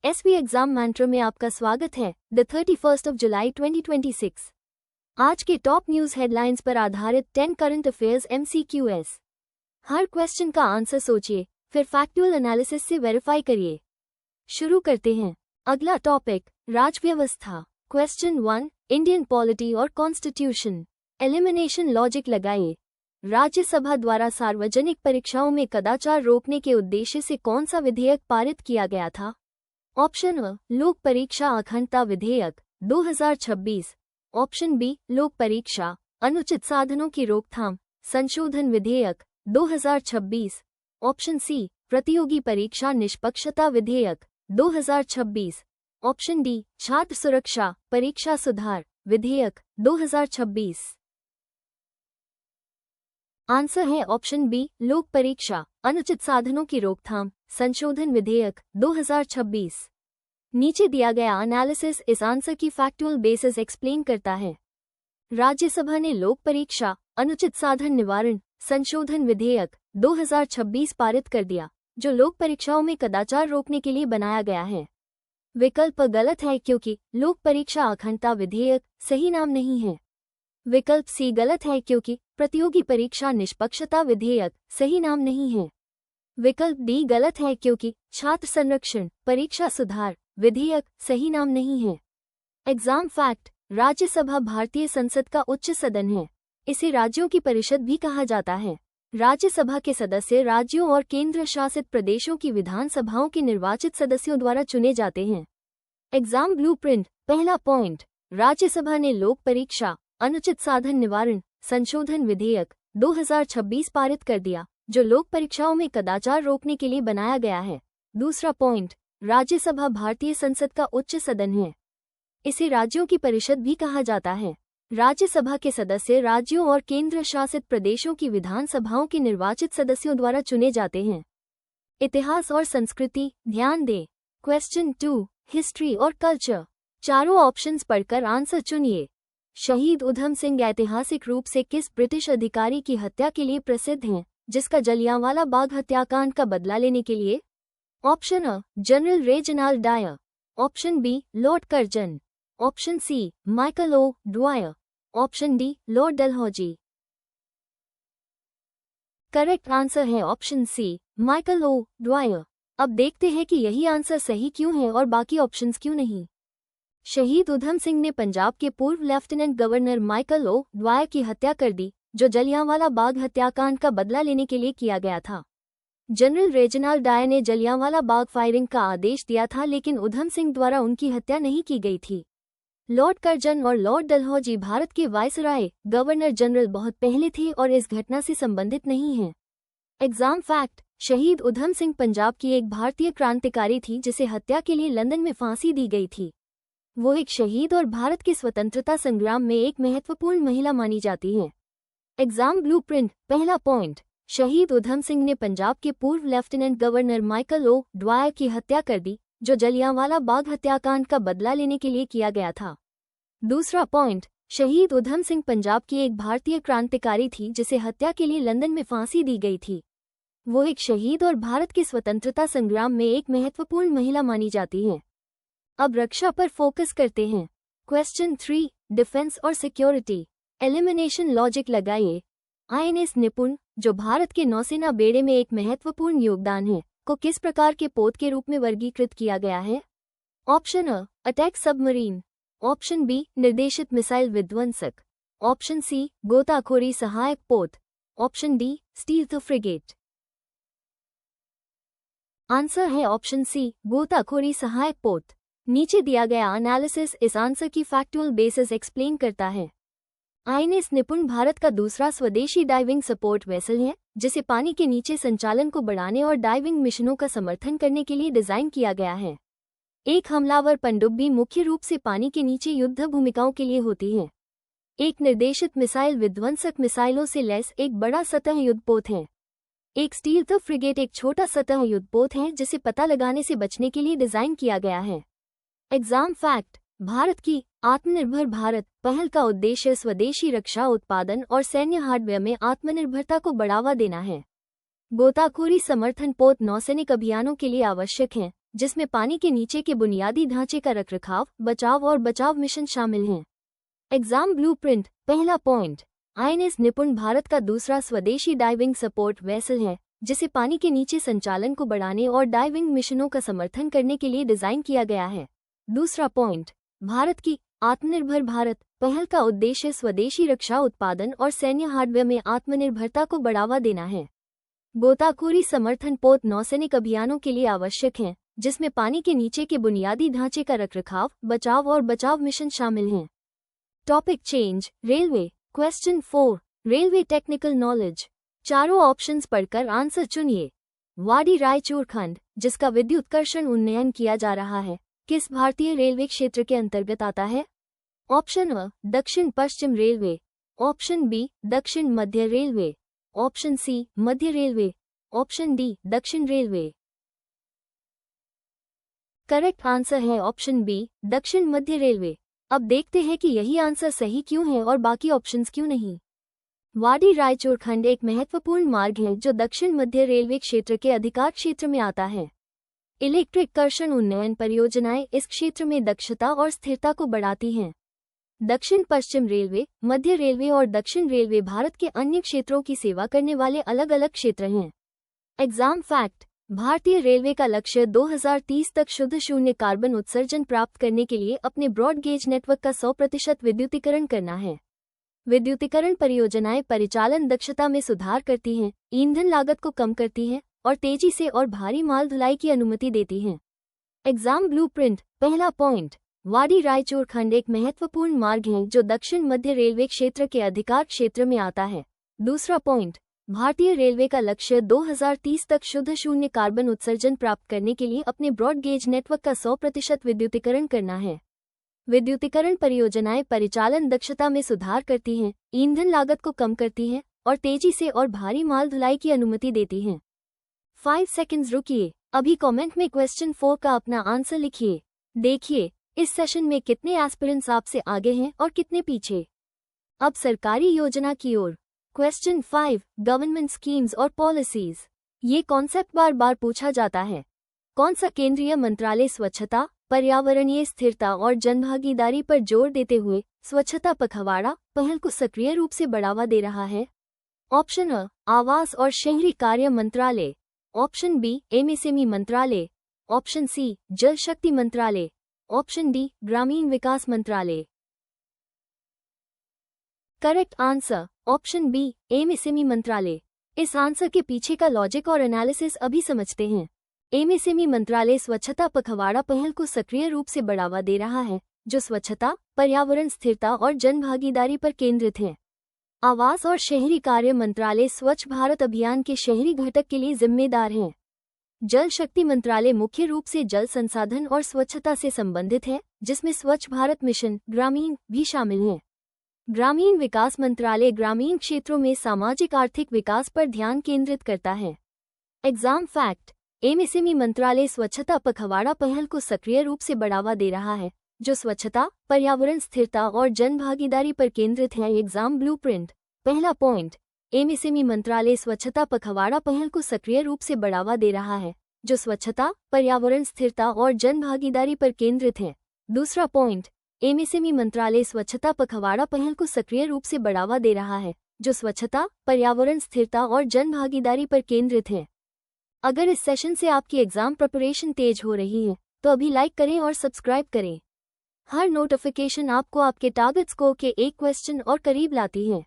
SV exam मैंट्रो में आपका स्वागत है। The 31st of July 2026। आज के टॉप न्यूज हेडलाइंस पर आधारित 10 करंट अफेयर्स MCQs। हर क्वेश्चन का आंसर सोचिए, फिर फैक्चुअल एनालिसिस से वेरीफाई करिए। शुरू करते हैं। अगला टॉपिक, राजव्यवस्था। क्वेश्चन 1, इंडियन पॉलिटी और कॉन्स्टिट्यूशन। एलिमिनेशन लॉजिक लगाइए। राज्यसभा द्वारा सार्वजनिक परीक्षाओं में कदाचार रोकने के उद्देश्य से कौन सा विधेयक पारित किया गया था? ऑप्शन अ, लोक परीक्षा अखंडता विधेयक 2026। ऑप्शन बी, लोक परीक्षा अनुचित साधनों की रोकथाम संशोधन विधेयक 2026। ऑप्शन सी, प्रतियोगी परीक्षा निष्पक्षता विधेयक 2026। ऑप्शन डी, छात्र सुरक्षा परीक्षा सुधार विधेयक 2026। आंसर है ऑप्शन बी, लोक परीक्षा अनुचित साधनों की रोकथाम संशोधन विधेयक 2026। नीचे दिया गया एनालिसिस इस आंसर की फैक्चुअल बेसिस एक्सप्लेन करता है। राज्यसभा ने लोक परीक्षा अनुचित साधन निवारण संशोधन विधेयक 2026 पारित कर दिया, जो लोक परीक्षाओं में कदाचार रोकने के लिए बनाया गया है। विकल्प गलत है क्योंकि लोक परीक्षा अखंडता विधेयक सही नाम नहीं है। विकल्प सी गलत है क्योंकि प्रतियोगी परीक्षा निष्पक्षता विधेयक सही नाम नहीं है। विकल्प डी गलत है क्योंकि छात्र संरक्षण परीक्षा सुधार विधेयक सही नाम नहीं है। एग्जाम फैक्ट, राज्यसभा भारतीय संसद का उच्च सदन है। इसे राज्यों की परिषद भी कहा जाता है। राज्यसभा के सदस्य राज्यों और केंद्र शासित प्रदेशों की विधानसभाओं के निर्वाचित सदस्यों द्वारा चुने जाते हैं। Exam blueprint. पहला पॉइंट, राज्यसभा ने लोक परीक्षा अनुचित साधन निवारण संशोधन विधेयक 2026 पारित कर दिया, जो लोक परीक्षाओं में कदाचार रोकने के लिए बनाया गया है। दूसरा पॉइंट, राज्यसभा भारतीय संसद का उच्च सदन है। इसे राज्यों की परिषद भी कहा जाता है। राज्यसभा के सदस्य राज्यों और केंद्र शासित प्रदेशों की विधानसभाओं के निर्वाचित सदस्यों द्वारा चुने जाते हैं। इतिहास और संस्कृति। ध्यान दें। क्वेश्चन 2, हिस्ट्री और कल्चर। चारों ऑप्शंस पढ़कर आंसर चुनिए। शहीद उधम सिंह ऐतिहासिक रूप से किस ब्रिटिश अधिकारी की हत्या के लिए प्रसिद्ध हैं, जिसका जलियांवाला बाग हत्याकांड का बदला लेने के लिए? Option A, General Reginald Dyer. Option B, Lord Curzon. Option C, Michael O Dwyer. Option D, Lord Dalhousie. Correct answer है ऑप्शन सी, माइकल ओ ड्वायर। अब देखते हैं कि यही आंसर सही क्यों है और बाकी ऑप्शंस क्यों नहीं। शहीद उधम सिंह ने पंजाब के पूर्व lieutenant governor Michael O Dwyer की हत्या कर दी, जो जलियांवाला बाग हत्याकांड का बदला लेने के लिए किया गया था। जनरल रेजिनाल्ड डायर ने जलियांवाला बाग फायरिंग का आदेश दिया था, लेकिन उधम सिंह द्वारा उनकी हत्या नहीं की गई थी। लॉर्ड कर्जन और लॉर्ड डलहौजी भारत के वायसराय गवर्नर जनरल बहुत पहले थे और इस घटना से संबंधित नहीं हैं। एग्जाम फैक्ट, शहीद उधम सिंह पंजाब की एक भारतीय क्रांतिकारी थी जिसे हत्या के लिए लंदन में फांसी दी गई थी। वो एक शहीद और भारत के स्वतंत्रता संग्राम में एक महत्वपूर्ण महिला मानी जाती हैं। Exam blueprint. पहला पॉइंट, शहीद उधम सिंह ने पंजाब के पूर्व lieutenant governor Michael O Dwyer की हत्या कर दी, जो जलियांवाला बाग हत्याकांड का बदला लेने के लिए किया गया था। दूसरा पॉइंट, शहीद उधम सिंह पंजाब की एक भारतीय क्रांतिकारी थी जिसे हत्या के लिए लंदन में फांसी दी गई थी। वो एक शहीद और भारत के स्वतंत्रता संग्राम में एक महत्वपूर्ण महिला मानी जाती हैं। अब रक्षा पर फोकस करते हैं। क्वेश्चन 3, डिफेंस और सिक्योरिटी। एलिमिनेशन लॉजिक लगाइए। INS निपुण, जो भारत के नौसेना बेड़े में एक महत्वपूर्ण योगदान है, को किस प्रकार के पोत के रूप में वर्गीकृत किया गया है? ऑप्शन अ, अटैक सबमरीन। ऑप्शन बी, निर्देशित मिसाइल विध्वंसक। ऑप्शन सी, गोताखोरी सहायक पोत। Option D, stealth frigate. Answer है ऑप्शन सी, गोताखोरी सहायक पोत। नीचे दिया गया एनालिसिस इस आंसर की फैक्चुअल बेसिस एक्सप्लेन करता है। INS निपुण भारत का दूसरा स्वदेशी डाइविंग सपोर्ट वेसल है, जिसे पानी के नीचे संचालन को बढ़ाने और डाइविंग मिशनों का समर्थन करने के लिए डिजाइन किया गया है। एक हमलावर पनडुब्बी मुख्य रूप से पानी के नीचे युद्ध भूमिकाओं के लिए होती है। एक निर्देशित मिसाइल विध्वंसक मिसाइलों से लैस एक बड़ा सतह युद्धपोत है। एक स्टील्थ फ्रिगेट एक छोटा सतह युद्धपोत है जिसे पता लगाने से बचने के लिए डिजाइन किया गया है। एग्जाम फैक्ट, भारत की आत्मनिर्भर भारत पहल का उद्देश्य स्वदेशी रक्षा उत्पादन और सैन्य हार्डवेयर में आत्मनिर्भरता को बढ़ावा देना है। गोताखोरी समर्थन पोत नौसैनिक अभियानों के लिए आवश्यक हैं जिसमें पानी के नीचे के बुनियादी ढांचे का रखरखाव, बचाव और बचाव मिशन शामिल हैं। Exam blueprint. पहला पॉइंट, आईएनएस निपुण भारत का दूसरा स्वदेशी डाइविंग सपोर्ट वेसल है, जिसे पानी के नीचे संचालन को बढ़ाने और डाइविंग मिशनों का समर्थन करने के लिए डिजाइन किया गया है। दूसरा पॉइंट, भारत की आत्मनिर्भर भारत पहल का उद्देश्य स्वदेशी रक्षा उत्पादन और सैन्य हार्डवेयर में आत्मनिर्भरता को बढ़ावा देना है। गोताखोरी समर्थन पोत नौसैनिक अभियानों के लिए आवश्यक है, जिसमें पानी के नीचे के बुनियादी ढांचे का रखरखाव, बचाव और बचाव मिशन शामिल हैं। Topic change. Railway. Question 4, railway technical knowledge. चारों ऑप्शंस पढ़कर आंसर चुनिए। वाडी रायचूर खंड, जिसका विद्युतीकरण उन्नयन किया जा रहा है, किस भारतीय रेलवे क्षेत्र के अंतर्गत आता है? ऑप्शन अ, दक्षिण पश्चिम रेलवे। ऑप्शन बी, दक्षिण मध्य रेलवे। ऑप्शन सी, मध्य रेलवे। ऑप्शन डी, दक्षिण रेलवे। करेक्ट आंसर है ऑप्शन बी, दक्षिण मध्य रेलवे। अब देखते हैं कि यही आंसर सही क्यों है और बाकी ऑप्शंस क्यों नहीं। वाडी रायचूर खंड एक महत्वपूर्ण मार्ग है जो दक्षिण मध्य रेलवे क्षेत्र के अधिकार क्षेत्र में आता है। इलेक्ट्रिक कर्षण उन्नयन परियोजनाएं इस क्षेत्र में दक्षता और स्थिरता को बढ़ाती हैं। दक्षिण पश्चिम रेलवे, मध्य रेलवे और दक्षिण रेलवे भारत के अन्य क्षेत्रों की सेवा करने वाले अलग अलग क्षेत्र हैं। Exam fact. भारतीय रेलवे का लक्ष्य 2030 तक शुद्ध शून्य कार्बन उत्सर्जन प्राप्त करने के लिए अपने ब्रॉड गेज नेटवर्क का 100% विद्युतीकरण करना है। विद्युतीकरण परियोजनाएं परिचालन दक्षता में सुधार करती हैं, ईंधन लागत को कम करती हैं और तेजी से और भारी माल ढुलाई की अनुमति देती हैं। Exam blueprint. पहला पॉइंट, वाडी रायचूर खंड एक महत्वपूर्ण मार्ग है जो दक्षिण मध्य रेलवे क्षेत्र के अधिकार क्षेत्र में आता है। दूसरा पॉइंट, भारतीय रेलवे का लक्ष्य 2030 तक शुद्ध शून्य कार्बन उत्सर्जन प्राप्त करने के लिए अपने ब्रॉड गेज नेटवर्क का 100% विद्युतीकरण करना है। विद्युतीकरण परियोजनाएं परिचालन दक्षता में सुधार करती हैं, ईंधन लागत को कम करती हैं और तेजी से और भारी माल ढुलाई की अनुमति देती हैं। 5 सेकंड्स रुकिए, अभी कमेंट में क्वेश्चन 4 का अपना आंसर लिखिए। देखिए इस सेशन में कितने एस्पिरेंट्स आपसे आगे हैं और कितने पीछे। अब सरकारी योजना की ओर। क्वेश्चन 5, गवर्नमेंट स्कीम्स और पॉलिसीज। ये कॉन्सेप्ट बार बार पूछा जाता है। कौन सा केंद्रीय मंत्रालय स्वच्छता, पर्यावरणीय स्थिरता और जनभागीदारी पर जोर देते हुए स्वच्छता पखवाड़ा पहल को सक्रिय रूप से बढ़ावा दे रहा है? ऑप्शन अ, आवास और शहरी कार्य मंत्रालय। ऑप्शन बी, एमएसएमई मंत्रालय। ऑप्शन सी, जल शक्ति मंत्रालय। ऑप्शन डी, ग्रामीण विकास मंत्रालय। Correct answer option B, MSME मंत्रालय। इस आंसर के पीछे का लॉजिक और एनालिसिस अभी समझते हैं। एमएसएमई मंत्रालय स्वच्छता पखवाड़ा पहल को सक्रिय रूप से बढ़ावा दे रहा है, जो स्वच्छता, पर्यावरण स्थिरता और जनभागीदारी पर केंद्रित है। आवास और शहरी कार्य मंत्रालय स्वच्छ भारत अभियान के शहरी घटक के लिए जिम्मेदार है। जल शक्ति मंत्रालय मुख्य रूप से जल संसाधन और स्वच्छता से संबंधित है, जिसमें स्वच्छ भारत मिशन ग्रामीण भी शामिल है। ग्रामीण विकास मंत्रालय ग्रामीण क्षेत्रों में सामाजिक आर्थिक विकास पर ध्यान केंद्रित करता है। Exam fact. एमएसएमई मंत्रालय स्वच्छता पखवाड़ा पहल को सक्रिय रूप से बढ़ावा दे रहा है, जो स्वच्छता, पर्यावरण स्थिरता और जनभागीदारी पर केंद्रित है। Exam blueprint. पहला पॉइंट, एमएसएमई मंत्रालय स्वच्छता पखवाड़ा पहल को सक्रिय रूप से बढ़ावा दे रहा है, जो स्वच्छता, पर्यावरण स्थिरता और जनभागीदारी पर केंद्रित है। दूसरा पॉइंट, एमएसएमई मंत्रालय स्वच्छता पखवाड़ा पहल को सक्रिय रूप से बढ़ावा दे रहा है, जो स्वच्छता, पर्यावरण स्थिरता और जनभागीदारी पर केंद्रित है। अगर इस सेशन से आपकी एग्जाम प्रिपरेशन तेज हो रही है, तो अभी लाइक करें और सब्सक्राइब करें। हर नोटिफिकेशन आपको आपके टारगेट स्कोर के एक क्वेश्चन और करीब लाती है।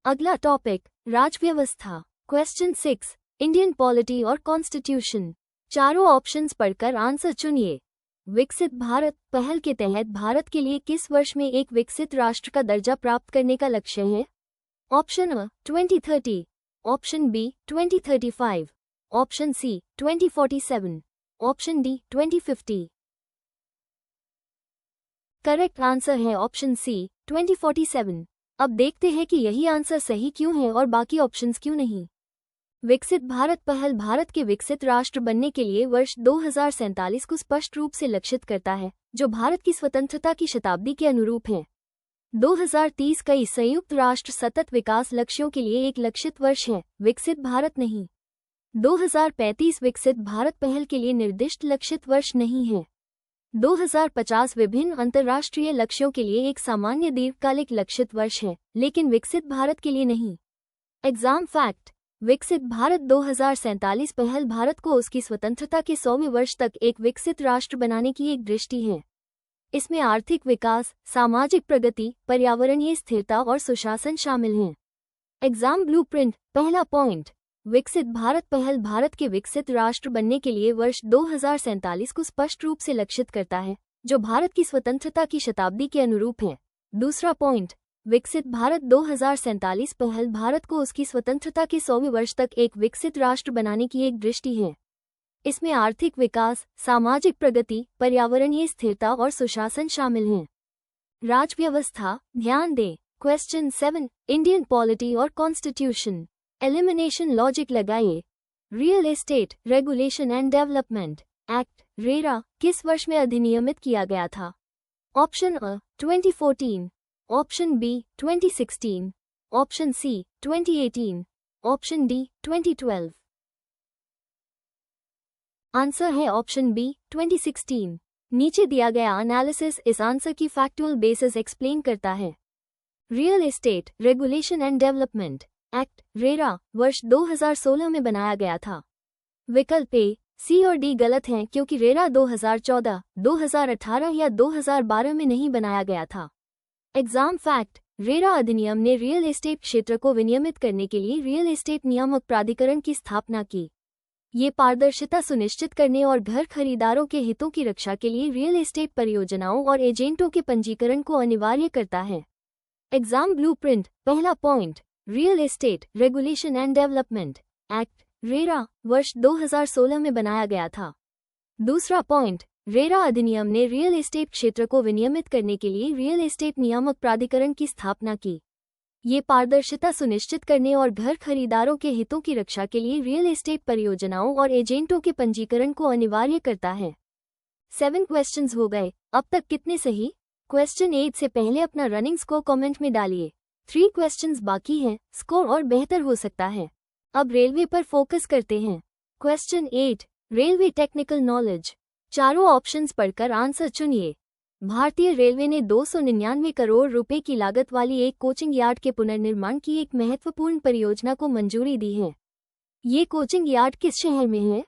अगला टॉपिक, राजव्यवस्था। क्वेश्चन 6, इंडियन पॉलिटी और कॉन्स्टिट्यूशन। चारों ऑप्शंस पढ़कर आंसर चुनिए। विकसित भारत पहल के तहत भारत के लिए किस वर्ष में एक विकसित राष्ट्र का दर्जा प्राप्त करने का लक्ष्य है? ऑप्शन अ, 2030। Option B, 2035। Option C, 2047। Option D, 2050। Correct answer है ऑप्शन सी, 2047। अब देखते हैं कि यही आंसर सही क्यों है और बाकी ऑप्शंस क्यों नहीं। विकसित भारत पहल भारत के विकसित राष्ट्र बनने के लिए वर्ष 2047 को स्पष्ट रूप से लक्षित करता है, जो भारत की स्वतंत्रता की शताब्दी के अनुरूप है। 2030 कई संयुक्त राष्ट्र सतत विकास लक्ष्यों के लिए एक लक्षित वर्ष है, विकसित भारत नहीं। 2035 विकसित भारत पहल के लिए निर्दिष्ट लक्षित वर्ष नहीं है। 2050 विभिन्न अंतर्राष्ट्रीय लक्ष्यों के लिए एक सामान्य दीर्घकालिक लक्षित वर्ष है, लेकिन विकसित भारत के लिए नहीं। एग्जाम फैक्ट: विकसित भारत 2047 पहल भारत को उसकी स्वतंत्रता के 100वें वर्ष तक एक विकसित राष्ट्र बनाने की एक दृष्टि है। इसमें आर्थिक विकास, सामाजिक प्रगति, पर्यावरणीय स्थिरता और सुशासन शामिल हैं। एग्जाम ब्लूप्रिंट: पहला पॉइंट, विकसित भारत पहल भारत के विकसित राष्ट्र बनने के लिए वर्ष 2047 को स्पष्ट रूप से लक्षित करता है, जो भारत की स्वतंत्रता की शताब्दी के अनुरूप है। दूसरा पॉइंट, विकसित भारत 2047 पहल भारत को उसकी स्वतंत्रता के 100वें वर्ष तक एक विकसित राष्ट्र बनाने की एक दृष्टि है। इसमें आर्थिक विकास, सामाजिक प्रगति, पर्यावरणीय स्थिरता और सुशासन शामिल हैं। राज्य व्यवस्था: ध्यान दें। क्वेश्चन 7, इंडियन पॉलिटी और कॉन्स्टिट्यूशन। एलिमिनेशन लॉजिक लगाइए। Real estate regulation and development act RERA किस वर्ष में अधिनियमित किया गया था? ऑप्शन अ 2014, option B 2016, option C 2018, option D 2012। Answer है ऑप्शन बी 2016। नीचे दिया गया एनालिसिस इस आंसर की फैक्चुअल बेसिस एक्सप्लेन करता है। Real estate regulation and development act RERA वर्ष 2016 में बनाया गया था। विकल्प ए, सी और डी गलत हैं क्योंकि रेरा 2014, 2018 या 2012 में नहीं बनाया गया था। एग्जाम फैक्ट: रेरा अधिनियम ने रियल एस्टेट क्षेत्र को विनियमित करने के लिए रियल एस्टेट नियामक प्राधिकरण की स्थापना की। ये पारदर्शिता सुनिश्चित करने और घर खरीदारों के हितों की रक्षा के लिए रियल एस्टेट परियोजनाओं और एजेंटों के पंजीकरण को अनिवार्य करता है। एग्जाम ब्लूप्रिंट: पहला point, real estate regulation and development act RERA वर्ष 2016 में बनाया गया था। दूसरा पॉइंट, रेरा अधिनियम ने रियल एस्टेट क्षेत्र को विनियमित करने के लिए रियल एस्टेट नियामक प्राधिकरण की स्थापना की। ये पारदर्शिता सुनिश्चित करने और घर खरीदारों के हितों की रक्षा के लिए रियल एस्टेट परियोजनाओं और एजेंटों के पंजीकरण को अनिवार्य करता है। 7 क्वेश्चंस हो गए। अब तक कितने सही? क्वेश्चन 8 से पहले अपना रनिंग स्कोर कमेंट में डालिए। 3 क्वेश्चंस बाकी हैं, स्कोर और बेहतर हो सकता है। अब रेलवे पर फोकस करते हैं। Question 8, railway technical knowledge. चारों ऑप्शंस पढ़कर आंसर चुनिए। भारतीय रेलवे ने 299 करोड़ रुपए की लागत वाली एक कोचिंग यार्ड के पुनर्निर्माण की एक महत्वपूर्ण परियोजना को मंजूरी दी है। ये कोचिंग यार्ड किस शहर में है?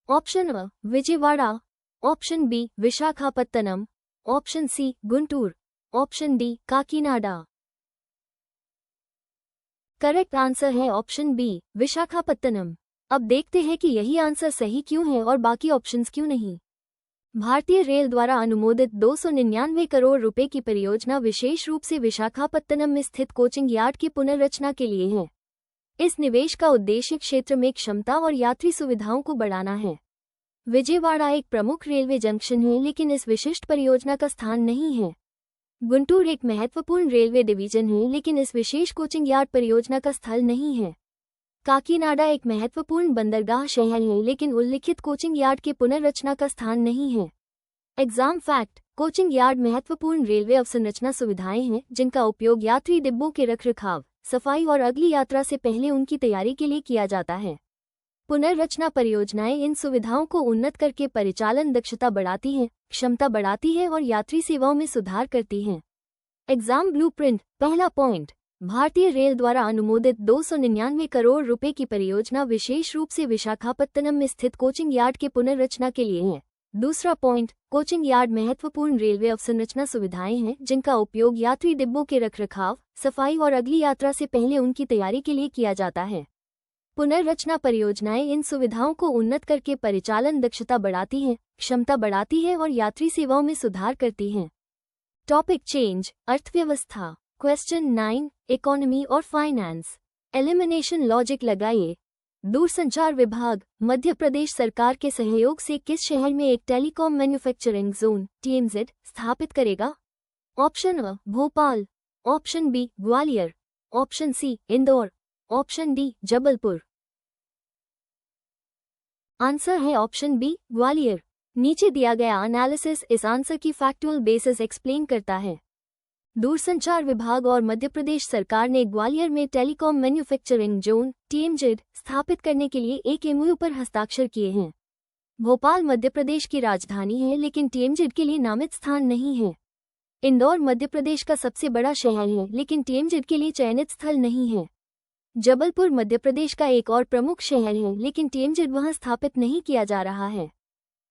Option A Vijayawada, option B Visakhapatnam, option C Guntur, option D Kakinada. Correct answer है ऑप्शन बी विशाखापत्तनम। अब देखते हैं कि यही आंसर सही क्यों है और बाकी ऑप्शंस क्यों नहीं। भारतीय रेल द्वारा अनुमोदित 299 करोड़ रुपए की परियोजना विशेष रूप से विशाखापत्तनम में स्थित कोचिंग यार्ड की पुनर्रचना के लिए है। इस निवेश का उद्देश्य क्षेत्र में क्षमता और यात्री सुविधाओं को बढ़ाना है। विजयवाड़ा एक प्रमुख रेलवे जंक्शन है, लेकिन इस विशिष्ट परियोजना का स्थान नहीं है। गुंटूर एक महत्वपूर्ण रेलवे डिवीजन है, लेकिन इस विशेष कोचिंग यार्ड परियोजना का स्थल नहीं है। काकीनाडा एक महत्वपूर्ण बंदरगाह शहर है, लेकिन उल्लिखित कोचिंग यार्ड के पुनर्रचना का स्थान नहीं है। एग्जाम फैक्ट: कोचिंग यार्ड महत्वपूर्ण रेलवे अवसंरचना सुविधाएं हैं जिनका उपयोग यात्री डिब्बों के रखरखाव, सफाई और अगली यात्रा से पहले उनकी तैयारी के लिए किया जाता है। पुनर्रचना परियोजनाएं इन सुविधाओं को उन्नत करके परिचालन दक्षता बढ़ाती हैं, क्षमता बढ़ाती है और यात्री सेवाओं में सुधार करती हैं। एग्जाम ब्लूप्रिंट: पहला पॉइंट, भारतीय रेल द्वारा अनुमोदित 299 करोड़ रुपए की परियोजना विशेष रूप से विशाखापत्तनम में स्थित कोचिंग यार्ड के पुनर्रचना के लिए है। दूसरा पॉइंट, कोचिंग यार्ड महत्वपूर्ण रेलवे अवसंरचना सुविधाएं हैं जिनका उपयोग यात्री डिब्बों के रखरखाव, सफाई और अगली यात्रा से पहले उनकी तैयारी के लिए किया जाता है। पुनर्रचना परियोजनाएं इन सुविधाओं को उन्नत करके परिचालन दक्षता बढ़ाती हैं, क्षमता बढ़ाती है और यात्री सेवाओं में सुधार करती हैं। टॉपिक चेंज: अर्थव्यवस्था। क्वेश्चन 9, इकोनॉमी और फाइनेंस। एलिमिनेशन लॉजिक लगाइए। दूरसंचार विभाग मध्य प्रदेश सरकार के सहयोग से किस शहर में एक टेलीकॉम मैन्युफैक्चरिंग जोन (TMZ) स्थापित करेगा? Option A Bhopal, option B Gwalior, option C Indore, option D Jabalpur. Answer है ऑप्शन बी ग्वालियर। नीचे दिया गया एनालिसिस इस आंसर की फैक्चुअल बेसिस एक्सप्लेन करता है। दूरसंचार विभाग और मध्य प्रदेश सरकार ने ग्वालियर में टेलीकॉम मैन्युफैक्चरिंग जोन (टीएमजेड) स्थापित करने के लिए एक एमओयू पर हस्ताक्षर किए हैं। भोपाल मध्य प्रदेश की राजधानी है, लेकिन टीएमजेड के लिए नामित स्थान नहीं है। इंदौर मध्य प्रदेश का सबसे बड़ा शहर है, लेकिन टीएमजेड के लिए चयनित स्थल नहीं है। जबलपुर मध्य प्रदेश का एक और प्रमुख शहर है, लेकिन टीएमजेड वहां स्थापित नहीं किया जा रहा है।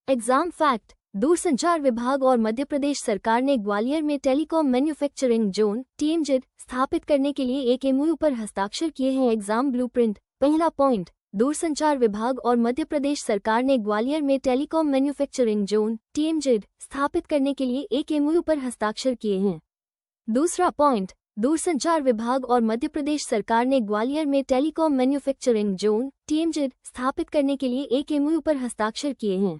एग्जाम फैक्ट: दूरसंचार विभाग और मध्य प्रदेश सरकार ने ग्वालियर में टेलीकॉम मैन्युफैक्चरिंग जोन (टीएमजेड) स्थापित करने के लिए एक एमओयू पर हस्ताक्षर किए हैं। एग्जाम ब्लूप्रिंट: पहला पॉइंट, दूरसंचार विभाग और मध्य प्रदेश सरकार ने ग्वालियर में टेलीकॉम मैन्युफैक्चरिंग जोन (टीएमजेड) स्थापित करने के लिए एक एमओयू पर हस्ताक्षर किए हैं। दूसरा पॉइंट, दूरसंचार विभाग और मध्य प्रदेश सरकार ने ग्वालियर में टेलीकॉम मैन्युफैक्चरिंग जोन (टीएमजेड) स्थापित करने के लिए एक एमओयू पर हस्ताक्षर किए हैं।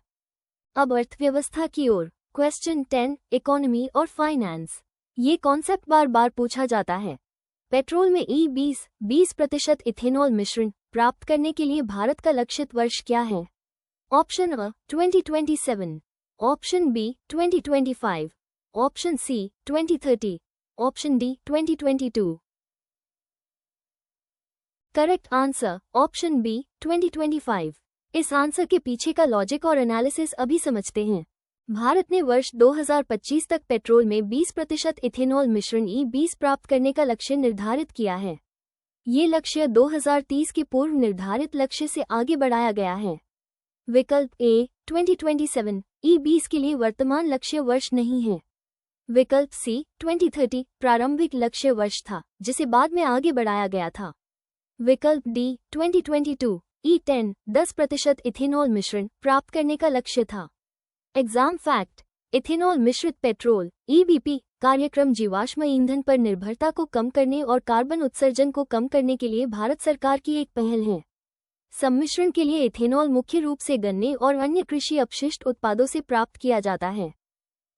अब अर्थव्यवस्था की ओर। क्वेश्चन 10, इकोनॉमी और फाइनेंस। ये कॉन्सेप्ट बार बार पूछा जाता है। पेट्रोल में E20% इथेनॉल मिश्रण प्राप्त करने के लिए भारत का लक्षित वर्ष क्या है? Option A 2027, option B 2025, option C 2030, option D 2022। Correct answer option B 2025। इस आंसर के पीछे का लॉजिक और एनालिसिस अभी समझते हैं। भारत ने वर्ष 2025 तक पेट्रोल में 20% इथेनॉल मिश्रण E20 प्राप्त करने का लक्ष्य निर्धारित किया है। ये लक्ष्य 2030 के पूर्व निर्धारित लक्ष्य से आगे बढ़ाया गया है। विकल्प ए 2027 E20 के लिए वर्तमान लक्ष्य वर्ष नहीं है। विकल्प सी 2030 प्रारंभिक लक्ष्य वर्ष था, जिसे बाद में आगे बढ़ाया गया था। विकल्प डी 2022 E10 10% इथेनॉल मिश्रण प्राप्त करने का लक्ष्य था। एग्जाम फैक्ट: इथेनॉल मिश्रित पेट्रोल EBP कार्यक्रम जीवाश्म ईंधन पर निर्भरता को कम करने और कार्बन उत्सर्जन को कम करने के लिए भारत सरकार की एक पहल है। सम्मिश्रण के लिए इथेनॉल मुख्य रूप से गन्ने और अन्य कृषि अपशिष्ट उत्पादों से प्राप्त किया जाता है।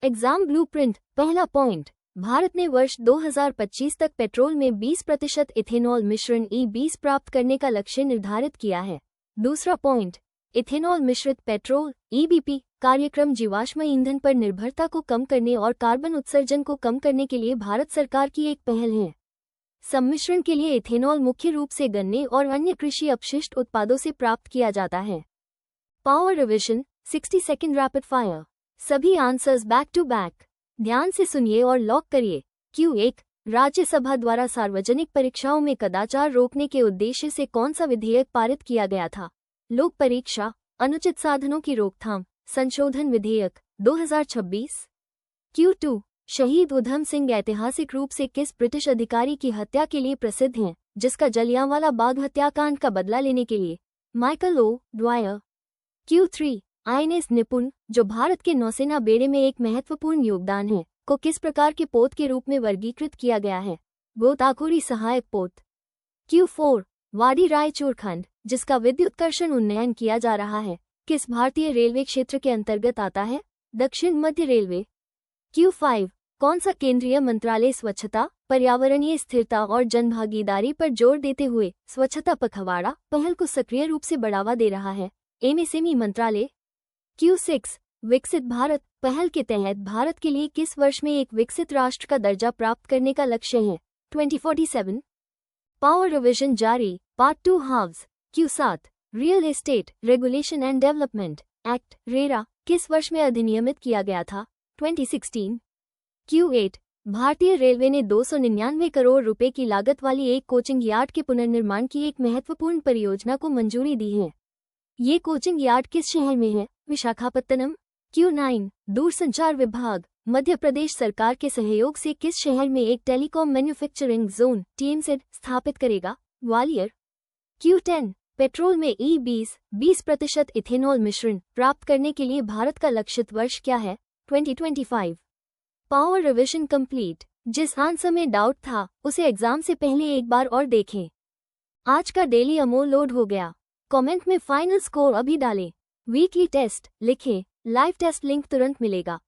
एग्जाम ब्लूप्रिंट: पहला पॉइंट, भारत ने वर्ष 2025 तक पेट्रोल में 20% इथेनॉल मिश्रण E20 प्राप्त करने का लक्ष्य निर्धारित किया है। दूसरा पॉइंट, इथेनॉल मिश्रित पेट्रोल EBP कार्यक्रम जीवाश्म ईंधन पर निर्भरता को कम करने और कार्बन उत्सर्जन को कम करने के लिए भारत सरकार की एक पहल है। सम्मिश्रण के लिए इथेनॉल मुख्य रूप से गन्ने और अन्य कृषि अपशिष्ट उत्पादों से प्राप्त किया जाता है। Power revision 60 second rapid fire. सभी आंसर्स बैक टू बैक। ध्यान से सुनिए और लॉक करिए। Q1, राज्यसभा द्वारा सार्वजनिक परीक्षाओं में कदाचार रोकने के उद्देश्य से कौन सा विधेयक पारित किया गया था? लोक परीक्षा, अनुचित साधनों की रोकथाम, संशोधन विधेयक 2026। Q2, शहीद उधम सिंह ऐतिहासिक रूप से किस ब्रिटिश अधिकारी की हत्या के लिए प्रसिद्ध हैं, जिसका जलियांवाला बाग हत्याकांड का बदला लेने के लिए? Michael O Dwyer. Q3, INS निपुण, जो भारत के नौसेना बेड़े में एक महत्वपूर्ण योगदान है, को किस प्रकार के पोत के रूप में वर्गीकृत किया गया है? गोताखोरी सहायक पोत। Q4, वाडी रायचूर खंड, जिसका विद्युतकर्षण उन्नयन किया जा रहा है, किस भारतीय रेलवे क्षेत्र के अंतर्गत आता है? दक्षिण मध्य रेलवे। Q5, कौन सा केंद्रीय मंत्रालय स्वच्छता, पर्यावरणीय स्थिरता और जनभागीदारी पर जोर देते हुए स्वच्छता पखवाड़ा पहल को सक्रिय रूप से बढ़ावा दे रहा है? एमएसएमई मंत्रालय। Q6, विकसित भारत पहल के तहत भारत के लिए किस वर्ष में एक विकसित राष्ट्र का दर्जा प्राप्त करने का लक्ष्य है? 2047। पावर रिविजन जारी, part 2 हाव्स। Q7, real estate regulation and development act RERA किस वर्ष में अधिनियमित किया गया था? 2016। Q8, भारतीय रेलवे ने 299 करोड़ रुपए की लागत वाली एक कोचिंग यार्ड के पुनर्निर्माण की एक महत्वपूर्ण परियोजना को मंजूरी दी है। ये कोचिंग यार्ड किस शहर में है? विशाखापत्तनम। Q9, दूरसंचार विभाग मध्य प्रदेश सरकार के सहयोग से किस शहर में एक टेलीकॉम मैन्युफैक्चरिंग जोन (टीएमजेड) स्थापित करेगा? ग्वालियर। Q10, पेट्रोल में E20% इथेनॉल मिश्रण प्राप्त करने के लिए भारत का लक्षित वर्ष क्या है? 2025। Power revision complete. जिस आंसर में डाउट था उसे एग्जाम से पहले एक बार और देखें। आज का डेली अमोल लोड हो गया। कमेंट में फाइनल स्कोर अभी डालें। वीकली टेस्ट लिखें, लाइव टेस्ट लिंक तुरंत मिलेगा।